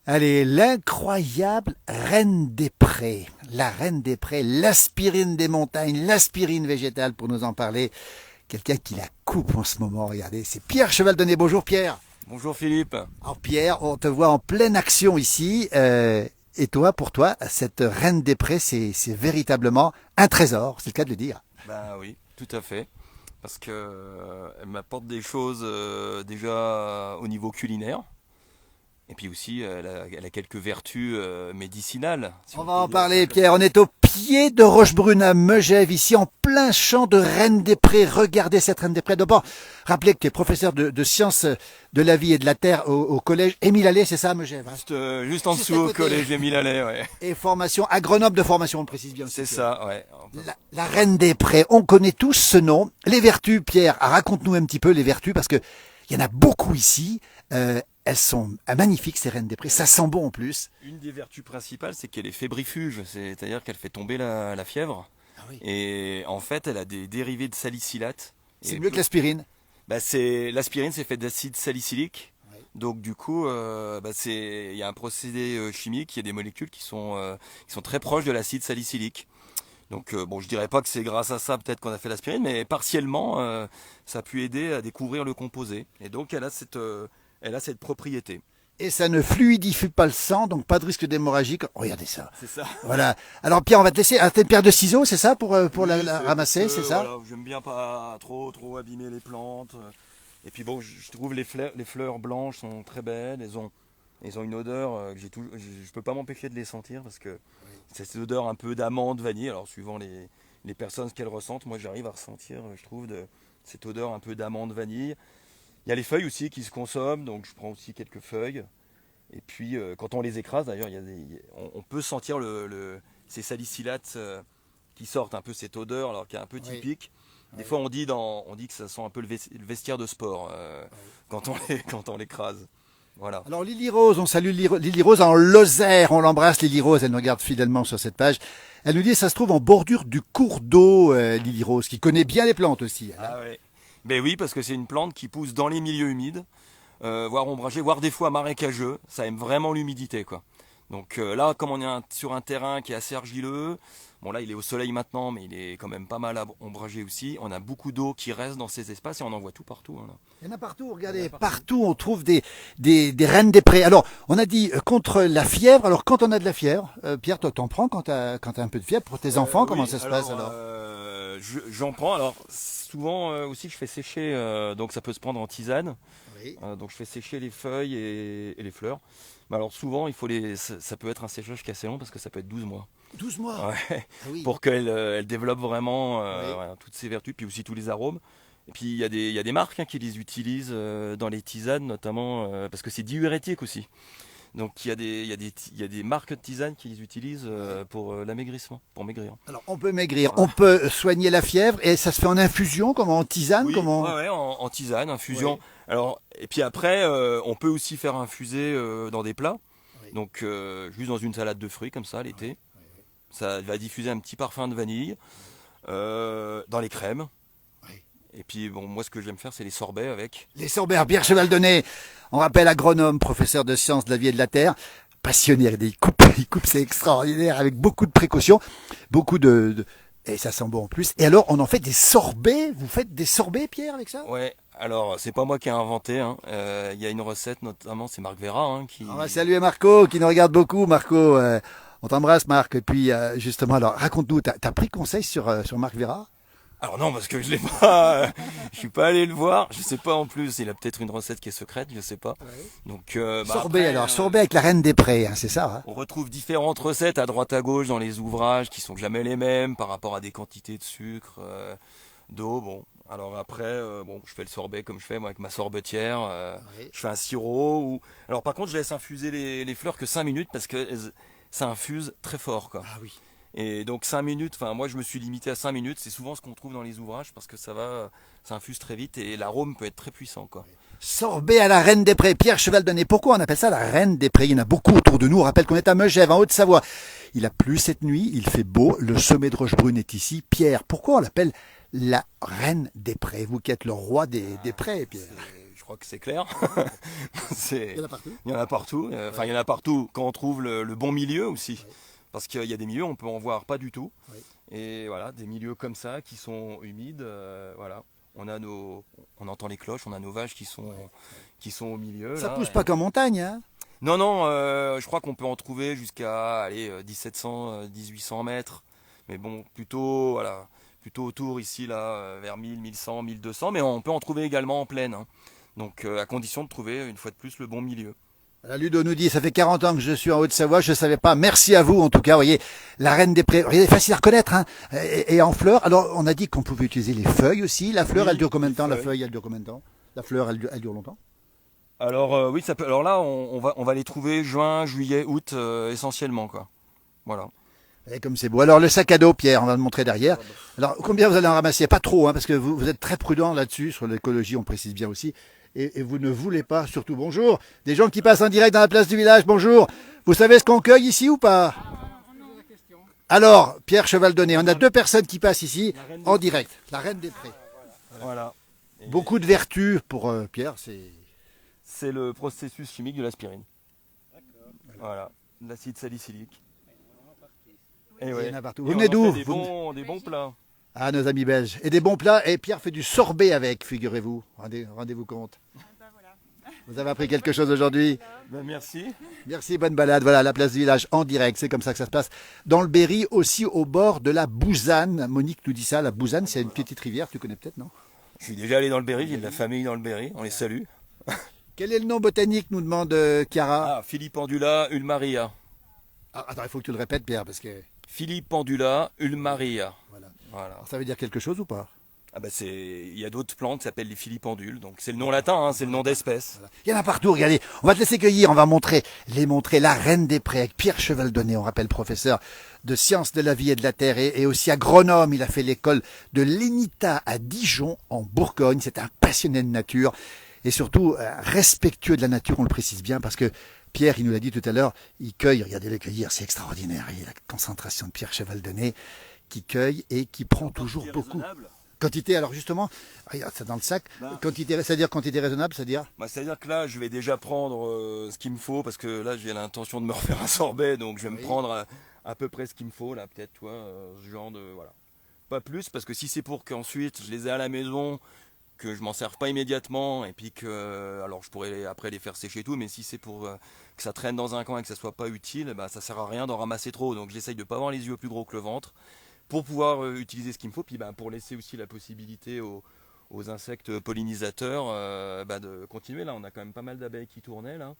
Allez, l'incroyable reine des prés. La reine des prés, l'aspirine des montagnes, l'aspirine végétale pour nous en parler. Quelqu'un qui la coupe en ce moment, regardez, c'est Pierre Chevaldonnet. Bonjour Pierre. Bonjour Philippe. Alors Pierre, on te voit en pleine action ici. Et toi, pour toi, cette reine des prés, c'est véritablement un trésor, c'est le cas de le dire. Ben oui, tout à fait. Parce que elle m'apporte des choses déjà au niveau culinaire. Et puis aussi, elle a quelques vertus médicinales, si On on va peut en dire ça parler, comme Pierre. ça. On est au pied de Rochebrune à Megève, ici en plein champ de Reine des Prés. Regardez cette Reine des Prés. D'abord, rappelez que tu es professeur de sciences de la vie et de la terre au collège Émile Allais, c'est ça, à Megève, hein? Juste en Juste dessous à au côté. collège Émile Allais, ouais. Et formation agronome de formation, on le précise bien aussi, C'est Pierre. ça, ouais. La Reine des Prés, on connaît tous ce nom. Les vertus, Pierre, raconte-nous un petit peu les vertus, parce que il y en a beaucoup ici. Elles sont magnifiques, ces Reines des Prés. Ça sent bon en plus. Une des vertus principales, c'est qu'elle est fébrifuge, c'est-à-dire qu'elle fait tomber la fièvre. Ah oui. Et en fait, elle a des dérivés de salicylate. C'est Et mieux que l'aspirine. l'aspirine, c'est fait d'acide salicylique. Oui. Donc du coup, il y a un procédé chimique, il y a des molécules qui sont très proches de l'acide salicylique. Donc bon, je dirais pas que c'est grâce à ça peut-être qu'on a fait l'aspirine, mais partiellement, ça a pu aider à découvrir le composé. Et donc elle a cette propriété. Et ça ne fluidifie pas le sang, donc pas de risque d'hémorragie. Regardez ça. C'est ça. Voilà. Alors Pierre, on va te laisser. Ah, t'as une paire de ciseaux, c'est ça, pour Oui, la c'est ramasser, parce c'est que, ça? voilà, j'aime bien pas trop abîmer les plantes. Et puis bon, je trouve les fleurs blanches sont très belles. Elles ont une odeur que je peux pas m'empêcher de les sentir parce que c'est cette odeur un peu d'amande, vanille. Alors suivant les personnes ce qu'elles ressentent, moi j'arrive à ressentir, je trouve, cette odeur un peu d'amande, vanille. Il y a les feuilles aussi qui se consomment, donc je prends aussi quelques feuilles. Et puis quand on les écrase, d'ailleurs, on peut sentir ces salicylates qui sortent un peu cette odeur, alors qui est un peu Oui. typique. Des Oui. fois, on dit que ça sent un peu le vestiaire de sport quand on l'écrase. Voilà. Alors Lily Rose, on salue Lily Rose en Lozère, on l'embrasse Lily Rose, elle nous regarde fidèlement sur cette page. Elle nous dit ça se trouve en bordure du cours d'eau, Lily Rose, qui connaît bien les plantes aussi. Elle, hein. Ah ouais. Ben oui, parce que c'est une plante qui pousse dans les milieux humides, voire ombragés, voire des fois marécageux. Ça aime vraiment l'humidité, quoi. Donc là, comme on est sur un terrain qui est assez argileux, bon là il est au soleil maintenant, mais il est quand même pas mal ombragé aussi. On a beaucoup d'eau qui reste dans ces espaces et on en voit tout partout, hein, là. Il y en a partout, Il y en regardez, a partout. partout on trouve des reines des prés. Alors, on a dit contre la fièvre, alors quand on a de la fièvre, Pierre, toi t'en prends quand t'as un peu de fièvre pour tes enfants, comment Oui, ça se passe alors? j'en prends. Alors souvent aussi je fais sécher, donc ça peut se prendre en tisane. Oui. Donc je fais sécher les feuilles et les fleurs. Mais alors souvent ça peut être un séchage qui est assez long parce que ça peut être 12 mois. 12 mois. Ouais. Ah oui. Pour qu'elle elle développe vraiment Oui. voilà, toutes ses vertus, puis aussi tous les arômes. Et puis il y a des marques qui les utilisent dans les tisanes, notamment parce que c'est diurétique aussi. Donc il y a des marques de tisanes qui les utilisent pour l'amaigrissement, pour maigrir. Alors, on peut maigrir, Voilà. on peut soigner la fièvre, et ça se fait en infusion, comment en tisane, Oui, comment? ouais, ouais, en tisane, infusion. Oui. Alors, et puis après, on peut aussi faire infuser dans des plats. Oui. Donc, juste dans une salade de fruits comme ça l'été. Oui. Ça va diffuser un petit parfum de vanille. Dans les crèmes. Oui. Et puis, bon, moi, ce que j'aime faire, c'est les sorbets avec. Les sorbets, Pierre Chevaldonnet, on rappelle agronome, professeur de sciences de la vie et de la terre, passionné, il coupe, c'est extraordinaire, avec beaucoup de précautions, beaucoup et ça sent bon en plus. Et alors, on en fait des sorbets, vous faites des sorbets, Pierre, avec ça? Ouais, alors, c'est pas moi qui ai inventé, hein. Il y a une recette, notamment, c'est Marc Vera, hein, qui. On va saluer Marco, qui nous regarde beaucoup, Marco, on t'embrasse, Marc. Et puis, justement, alors, raconte-nous, t'as pris conseil sur Marc Vera? Alors non, parce que je l'ai pas, je suis pas allé le voir. Je sais pas en plus. Il a peut-être une recette qui est secrète, je sais pas. Oui. Donc Sorbet, après, alors, sorbet avec la reine des prés, hein, c'est ça, hein? on retrouve différentes recettes à droite à gauche dans les ouvrages qui sont jamais les mêmes par rapport à des quantités de sucre, d'eau. Bon, alors après, bon, je fais le sorbet comme je fais moi avec ma sorbetière. Oui. Je fais un sirop. Alors par contre, je laisse infuser les fleurs que 5 minutes parce que ça infuse très fort, quoi. Ah oui. Et donc 5 minutes, enfin moi je me suis limité à 5 minutes, c'est souvent ce qu'on trouve dans les ouvrages parce que ça infuse très vite et l'arôme peut être très puissant, quoi. Sorbet à la Reine des Prés, Pierre Chevaldonnet. Pourquoi on appelle ça la Reine des Prés? Il y en a beaucoup autour de nous. On rappelle qu'on est à Megève, en Haute-Savoie. Il a plu cette nuit, il fait beau, le sommet de Rochebrune est ici. Pierre, pourquoi on l'appelle la Reine des Prés? Vous qui êtes le roi des prés, Pierre. Je crois que c'est clair. Il y en a partout. Il y en a partout. Enfin, il y en a partout quand on trouve le bon milieu aussi. Ouais. Parce qu'il y a des milieux, on peut en voir pas du tout. Ouais. Et voilà, des milieux comme ça qui sont humides. Voilà. On entend les cloches, on a nos vaches qui sont au milieu. Ça là, pousse pas qu'en montagne, hein. Non, non, je crois qu'on peut en trouver jusqu'à 1700, 1800 mètres. Mais bon, plutôt autour ici, là, vers 1000, 1100, 1200. Mais on peut en trouver également en plaine, hein. Donc à condition de trouver, une fois de plus, le bon milieu. Voilà, Ludo nous dit, ça fait 40 ans que je suis en Haute-Savoie, je ne savais pas. Merci à vous, en tout cas. Vous voyez, la reine des prés, c'est facile à reconnaître, hein. Et en fleurs. Alors, on a dit qu'on pouvait utiliser les feuilles aussi. La fleur, Oui, elle dure combien de les temps? La feuilles. feuille, elle dure combien de temps? La fleur, elle dure longtemps? Alors oui, ça peut. Alors là, on va les trouver juin, juillet, août essentiellement, quoi. Voilà. Et comme c'est beau. Alors, le sac à dos, Pierre, on va le montrer derrière. Alors, combien vous allez en ramasser? Pas trop, hein, parce que vous êtes très prudent là-dessus, sur l'écologie, on précise bien aussi. Et vous ne voulez pas, surtout, bonjour, des gens qui passent en direct dans la place du village, bonjour. Vous savez ce qu'on cueille ici ou pas? Alors, Pierre Chevaldonné, on a deux personnes qui passent ici en direct. La reine des prés. Voilà. Et Beaucoup de vertus pour Pierre, c'est le processus chimique de l'aspirine. Voilà. L'acide salicylique. Et il y ouais. en a partout. Et Vous on venez en d'où? fait des bons plats. Ah, nos amis belges. Et des bons plats. Et Pierre fait du sorbet avec, figurez-vous. Rendez-vous compte. Vous avez appris quelque chose aujourd'hui? Ben, merci. Merci, bonne balade. Voilà, la place du village en direct. C'est comme ça que ça se passe. Dans le Berry, aussi au bord de la Bouzanne. Monique nous dit ça. La Bouzanne, c'est une petite rivière. Tu connais peut-être, non? Je suis déjà allé dans le Berry, j'ai de la famille dans le Berry, on les salue. Quel est le nom botanique, nous demande Chiara? Ah, Filipendula ulmaria. Ah, attends, il faut que tu le répètes, Pierre, parce que... Filipendula ulmaria. Voilà. Voilà. Alors, ça veut dire quelque chose ou pas? Ah bah il y a d'autres plantes qui s'appellent les filipendules, donc c'est le nom latin, hein, c'est le nom d'espèce. Voilà. Il y en a partout, regardez. On va te laisser cueillir, on va montrer la reine des prés avec Pierre Chevaldonné, on rappelle professeur de sciences de la vie et de la terre et aussi agronome. Il a fait l'école de l'ENITA à Dijon en Bourgogne. C'est un passionné de nature et surtout respectueux de la nature, on le précise bien parce que Pierre, il nous l'a dit tout à l'heure, il cueille, regardez-le cueillir, c'est extraordinaire. Il y a la concentration de Pierre Chevaldonné qui cueille et qui prend toujours beaucoup. Quantité, alors justement, regarde, c'est dans le sac. Bah. Quantité, c'est-à-dire quantité raisonnable, c'est-à-dire? Bah, c'est-à-dire que là, je vais déjà prendre ce qu'il me faut, parce que là, j'ai l'intention de me refaire un sorbet, donc je vais me prendre à peu près ce qu'il me faut, là, peut-être, tu vois, ce genre de... Voilà. Pas plus, parce que si c'est pour qu'ensuite je les ai à la maison, que je m'en serve pas immédiatement, et puis que... Alors, je pourrais après les faire sécher et tout, mais si c'est pour que ça traîne dans un coin et que ça soit pas utile, bah, ça sert à rien d'en ramasser trop, donc j'essaye de pas avoir les yeux plus gros que le ventre, pour pouvoir utiliser ce qu'il me faut, puis bah, pour laisser aussi la possibilité aux insectes pollinisateurs de continuer. Là, on a quand même pas mal d'abeilles qui tournaient là,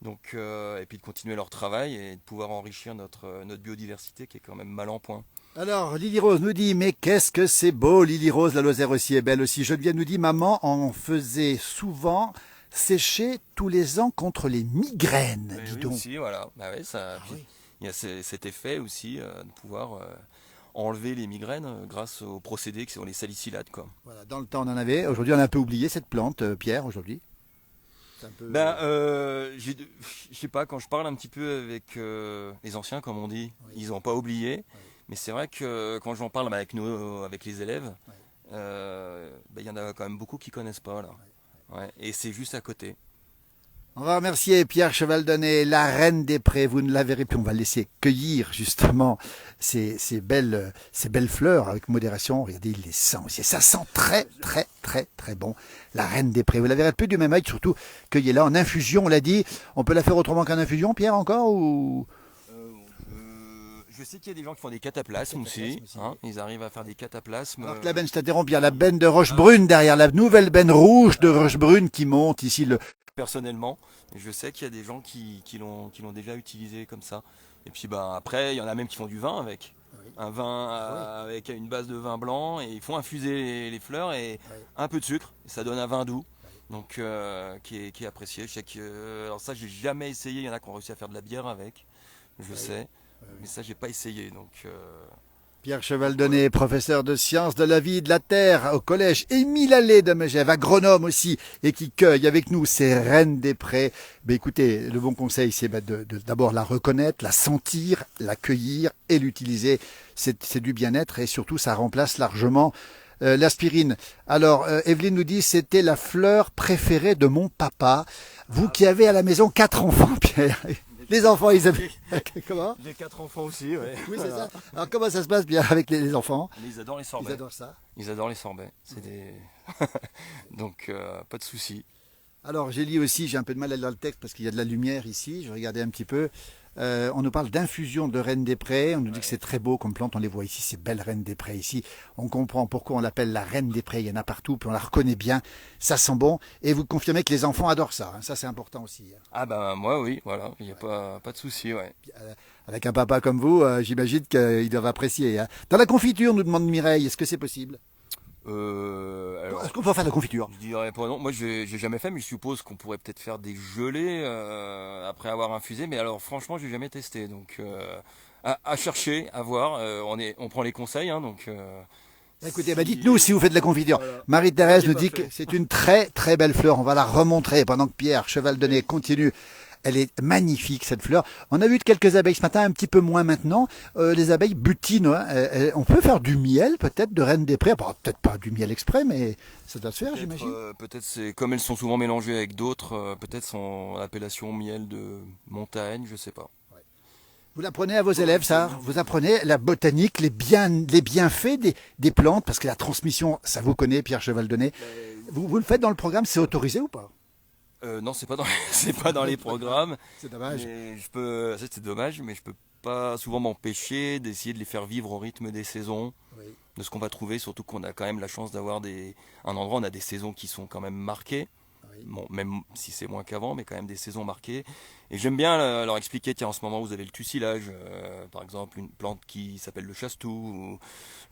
donc et puis de continuer leur travail et de pouvoir enrichir notre biodiversité qui est quand même mal en point. Alors, Lily Rose nous dit, mais qu'est-ce que c'est beau, Lily Rose, la Lozère aussi est belle aussi. Geneviève nous dit, maman en faisait souvent sécher tous les ans contre les migraines, Mais dis oui, donc. aussi, voilà. Bah ouais, ça, Ah puis, oui. il y a cet effet aussi de pouvoir enlever les migraines grâce aux procédés qui sont les salicylates, quoi. Voilà, dans le temps, on en avait. Aujourd'hui, on a un peu oublié cette plante, Pierre, aujourd'hui. C'est un peu... Ben, je sais pas, quand je parle un petit peu avec les anciens, comme on dit, Oui. ils n'ont pas oublié. Oui. Mais c'est vrai que quand j'en parle avec avec les élèves, Oui. il y en a quand même beaucoup qui connaissent pas là. Ouais, et c'est juste à côté. On va remercier Pierre Chevaldonné, la reine des prés. Vous ne la verrez plus. On va laisser cueillir justement ces belles fleurs avec modération. Regardez, il les sent aussi. Ça sent très, très, très, très bon. La reine des prés. Vous la verrez plus du même œil, surtout cueillez-la en infusion. On l'a dit. On peut la faire autrement qu'en infusion, Pierre, encore ou... Je sais qu'il y a des gens qui font des cataplasmes aussi. Hein, ils arrivent à faire des cataplasmes. Alors que la benne, je t'interromps, Pierre, la benne de Rochebrune derrière, la nouvelle benne rouge de Rochebrune qui monte ici. Personnellement, je sais qu'il y a des gens qui l'ont déjà utilisé comme ça. Et puis ben, après, il y en a même qui font du vin avec. Oui. Un vin avec une base de vin blanc et ils font infuser les fleurs et un peu de sucre. Et ça donne un vin doux. Donc qui est apprécié. Je sais que, alors ça, j'ai jamais essayé. Il y en a qui ont réussi à faire de la bière avec. Je sais. Mais ça, j'ai pas essayé. Donc Pierre Chevaldonné, professeur de sciences de la vie et de la terre au collège Émile Allais de Megève, agronome aussi, et qui cueille avec nous ces reines des prés. Ben écoutez, le bon conseil, c'est d'abord la reconnaître, la sentir, la cueillir et l'utiliser. C'est du bien-être et surtout, ça remplace largement l'aspirine. Alors, Evelyne nous dit, c'était la fleur préférée de mon papa. Vous qui avez à la maison 4 enfants, Pierre. Les enfants, ils aiment... Comment? J'ai 4 enfants aussi, ouais. Oui, c'est ça. Alors, comment ça se passe bien avec les enfants? Mais ils adorent les sorbets. Ils adorent ça. Ils adorent les sorbets. C'est des... Donc, pas de souci. Alors, j'ai lu aussi, j'ai un peu de mal à lire le texte parce qu'il y a de la lumière ici. Je regardais un petit peu. On nous parle d'infusion de reine des prés. On nous dit que c'est très beau comme plante. On les voit ici, ces belles reines des prés ici. On comprend pourquoi on l'appelle la reine des prés. Il y en a partout, puis on la reconnaît bien. Ça sent bon. Et vous confirmez que les enfants adorent ça. Ça, c'est important aussi. Ah ben moi oui, voilà, il n'y a pas de souci, ouais. Avec un papa comme vous, j'imagine qu'ils doivent apprécier. Dans la confiture, nous demande Mireille, est-ce que c'est possible? Alors, Est-ce qu'on peut faire de la confiture? je dirais pas non. Moi, j'ai jamais fait, mais je suppose qu'on pourrait peut-être faire des gelées après avoir infusé. Mais alors, franchement, j'ai jamais testé. Donc, à chercher, à voir. On prend les conseils, hein, donc. Écoutez, dites-nous si vous faites de la confiture. Voilà. Marie-Thérèse nous dit que c'est une très très belle fleur. On va la remontrer pendant que Pierre Cheval-Denet continue. Elle est magnifique cette fleur. On a vu de quelques abeilles ce matin, un petit peu moins maintenant. Les abeilles butinent. On peut faire du miel peut-être de reine des prés. Bon, peut-être pas du miel exprès, mais ça doit se faire, j'imagine. Peut-être c'est comme elles sont souvent mélangées avec d'autres. Peut-être son appellation miel de montagne, je sais pas. Vous l'apprenez à vos élèves, ça? Vous apprenez la botanique, les bienfaits des plantes, parce que la transmission, ça vous connaît, Pierre Cheval-Denet. Vous le faites dans le programme, c'est autorisé ou pas? Non, c'est pas dans, c'est pas dans les programmes. C'est dommage. C'est dommage, mais je peux pas souvent m'empêcher d'essayer de les faire vivre au rythme des saisons, oui. De ce qu'on va trouver, surtout qu'on a quand même la chance d'avoir un endroit où on a des saisons qui sont quand même marquées. Oui. Bon, même si c'est moins qu'avant, mais quand même des saisons marquées. Et j'aime bien leur expliquer, tiens, en ce moment vous avez le tussilage, par exemple une plante qui s'appelle le chastou. Ou,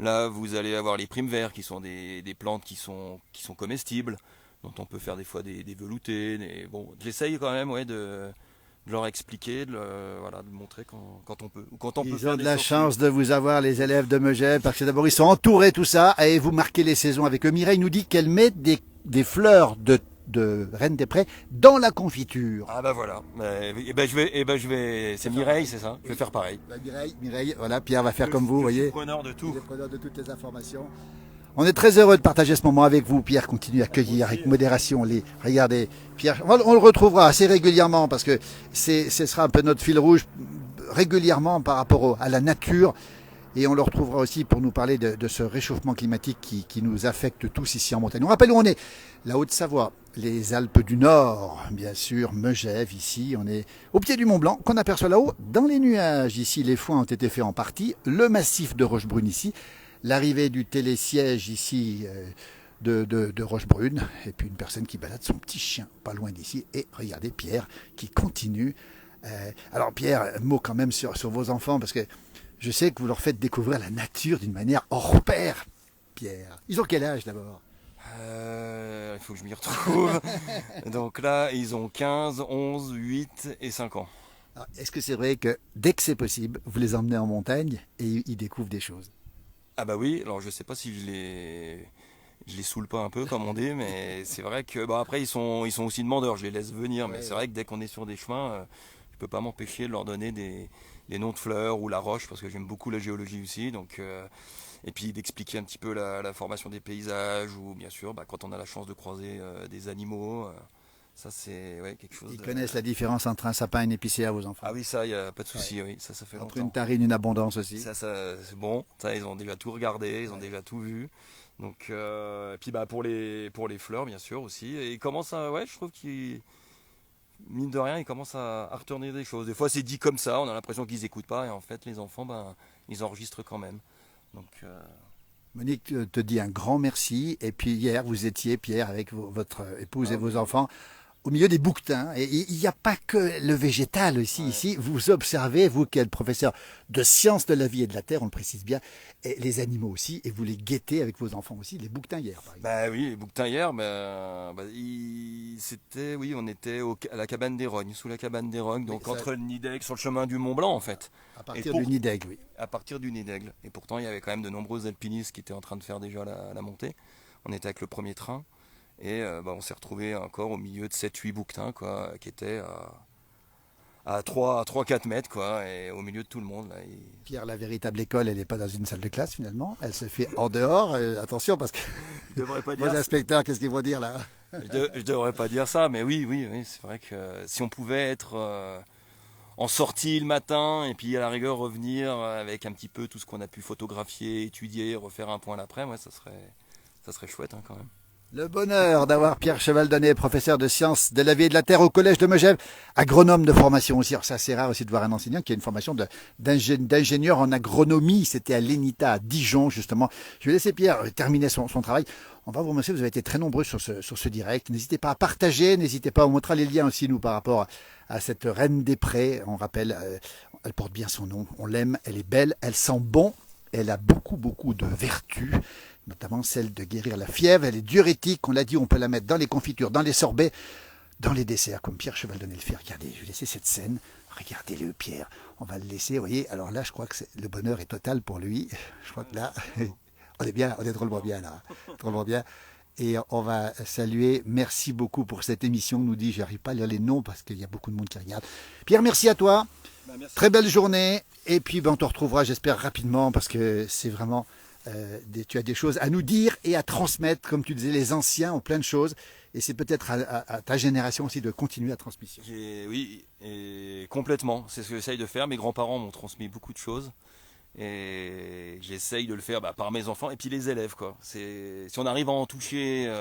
là, vous allez avoir les primes verts qui sont des plantes qui sont comestibles, dont on peut faire des fois des veloutés. Bon, j'essaye quand même, ouais, de leur expliquer, de montrer quand on peut. Ou quand on ils peut faire ont de la chance de vous avoir, les élèves de Megève, parce que d'abord ils sont entourés tout ça, et vous marquez les saisons avec eux. Mireille nous dit qu'elle met des fleurs de Reine des Prés dans la confiture. Ah bah voilà. Je vais. C'est Mireille, c'est ça. Je vais faire pareil. Mireille, voilà, Pierre va faire comme vous, voyez. Je suis preneur de tout. Il est preneur de toutes les informations. On est très heureux de partager ce moment avec vous. Pierre continue à accueillir avec modération regardez, Pierre, on le retrouvera assez régulièrement parce que ce sera un peu notre fil rouge régulièrement par rapport à la nature. Et on le retrouvera aussi pour nous parler de ce réchauffement climatique qui nous affecte tous ici en montagne. On rappelle où on est, la Haute-Savoie, les Alpes du Nord, bien sûr, Megève ici. On est au pied du Mont Blanc qu'on aperçoit là-haut dans les nuages. Ici, les foins ont été faits en partie. Le massif de Rochebrune ici. L'arrivée du télésiège ici de Rochebrune, et puis une personne qui balade son petit chien pas loin d'ici. Et regardez Pierre qui continue. Alors Pierre, un mot quand même sur vos enfants, parce que je sais que vous leur faites découvrir la nature d'une manière hors pair, Pierre. Ils ont quel âge d'abord? Il faut que je m'y retrouve. Donc là, ils ont 15, 11, 8 et 5 ans. Est-ce que c'est vrai que dès que c'est possible, vous les emmenez en montagne et ils découvrent des choses? Ah bah oui, alors je sais pas si je les saoule pas un peu comme on dit, mais c'est vrai que après ils sont aussi demandeurs, je les laisse venir, mais c'est vrai que dès qu'on est sur des chemins, je peux pas m'empêcher de leur donner des noms de fleurs ou la roche, parce que j'aime beaucoup la géologie aussi, donc et puis d'expliquer un petit peu la formation des paysages, ou bien sûr quand on a la chance de croiser des animaux. Ça, c'est quelque chose. Ils connaissent la différence entre un sapin et une épicéa, vos enfants? Ah oui, ça, il n'y a pas de souci. Oui, ça fait entre longtemps. Une tarine, une abondance aussi. Ça c'est bon. Ça, ils ont déjà tout regardé, ils ont déjà tout vu. Donc, et puis pour les fleurs, bien sûr aussi. Et ils commencent je trouve qu'ils, mine de rien, ils commencent à retenir des choses. Des fois, c'est dit comme ça, on a l'impression qu'ils n'écoutent pas. Et en fait, les enfants, ils enregistrent quand même. Donc. Monique te dit un grand merci. Et puis hier, vous étiez, Pierre, avec votre épouse et vos enfants, au milieu des bouquetins. Et il n'y a pas que le végétal aussi ici. Vous observez, vous qui êtes professeur de sciences de la vie et de la terre, on le précise bien, et les animaux aussi, et vous les guettez avec vos enfants aussi, les bouquetins hier, par exemple. Oui, les bouquetins hier, on était à la cabane des Rognes, sous la cabane des Rognes, donc entre le nid d'aigle, sur le chemin du Mont Blanc en fait. À partir du nid d'aigle, oui. À partir du nid d'aigle. Et pourtant, il y avait quand même de nombreux alpinistes qui étaient en train de faire déjà la montée. On était avec le premier train. Et on s'est retrouvé encore au milieu de 7-8 bouquetins qui étaient à 3-4 mètres, quoi, et au milieu de tout le monde. Là, Pierre, la véritable école, elle n'est pas dans une salle de classe finalement, elle se fait en dehors. Attention parce que je devrais pas vos dire. inspecteurs, qu'est-ce qu'ils vont dire là? Je devrais pas dire ça, mais oui, c'est vrai que si on pouvait être en sortie le matin et puis à la rigueur revenir avec un petit peu tout ce qu'on a pu photographier, étudier, refaire un point l'après, ouais, ça serait chouette hein, quand même. Le bonheur d'avoir Pierre Chevaldonnet, professeur de sciences de la vie et de la terre au collège de Megève, agronome de formation aussi. Alors c'est assez rare aussi de voir un enseignant qui a une formation d'ingénieur en agronomie. C'était à l'ENITA à Dijon justement. Je vais laisser Pierre terminer son travail. On va vous remercier, vous avez été très nombreux sur ce direct. N'hésitez pas à partager, n'hésitez pas, on montrera les liens aussi nous par rapport à cette reine des prés. On rappelle, elle porte bien son nom, on l'aime, elle est belle, elle sent bon, elle a beaucoup de vertus, notamment celle de guérir la fièvre. Elle est diurétique, on l'a dit, on peut la mettre dans les confitures, dans les sorbets, dans les desserts, comme Pierre Chevaldonnet le fait. Regardez, je vais laisser cette scène. Regardez-le, Pierre. On va le laisser, vous voyez. Alors là, je crois que le bonheur est total pour lui. Je crois que là, on est bien, on est drôlement bien là. Drôlement bien. Et on va saluer. Merci beaucoup pour cette émission. On nous dit, j'arrive pas à lire les noms parce qu'il y a beaucoup de monde qui regarde. Pierre, merci à toi. Merci. Très belle journée. Et puis, on te retrouvera, j'espère, rapidement parce que c'est vraiment... tu as des choses à nous dire et à transmettre, comme tu disais, les anciens ont plein de choses et c'est peut-être à ta génération aussi de continuer la transmission. Oui, et complètement, c'est ce que j'essaye de faire. Mes grands-parents m'ont transmis beaucoup de choses et j'essaye de le faire par mes enfants et puis les élèves, quoi. Si on arrive à en toucher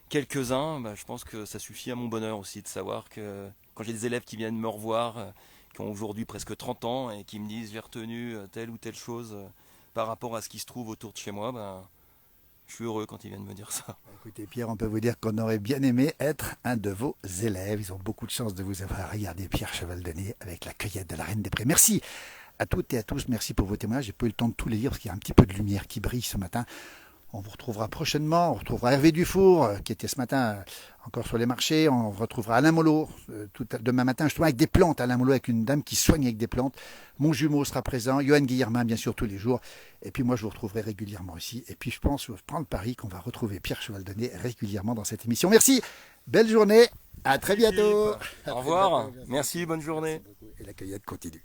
quelques-uns, je pense que ça suffit à mon bonheur aussi de savoir que quand j'ai des élèves qui viennent me revoir, qui ont aujourd'hui presque 30 ans et qui me disent j'ai retenu telle ou telle chose par rapport à ce qui se trouve autour de chez moi, je suis heureux quand ils viennent me dire ça. Écoutez Pierre, on peut vous dire qu'on aurait bien aimé être un de vos élèves. Ils ont beaucoup de chance de vous avoir. Regardé Pierre Chevaldonnet avec la cueillette de la Reine des Prés. Merci à toutes et à tous, merci pour vos témoignages. J'ai pas eu le temps de tous les lire parce qu'il y a un petit peu de lumière qui brille ce matin. On vous retrouvera prochainement, on retrouvera Hervé Dufour qui était ce matin encore sur les marchés, on retrouvera Alain Molot demain matin justement avec des plantes, Alain Molot avec une dame qui soigne avec des plantes. Mon jumeau sera présent, Johan Guillermin bien sûr tous les jours, et puis moi je vous retrouverai régulièrement aussi, et puis je pense, je prends le pari qu'on va retrouver Pierre Chevaldonnet régulièrement dans cette émission. Merci, belle journée, à très bientôt. Au revoir, merci, bonne journée. Merci beaucoup. Et la cueillette continue.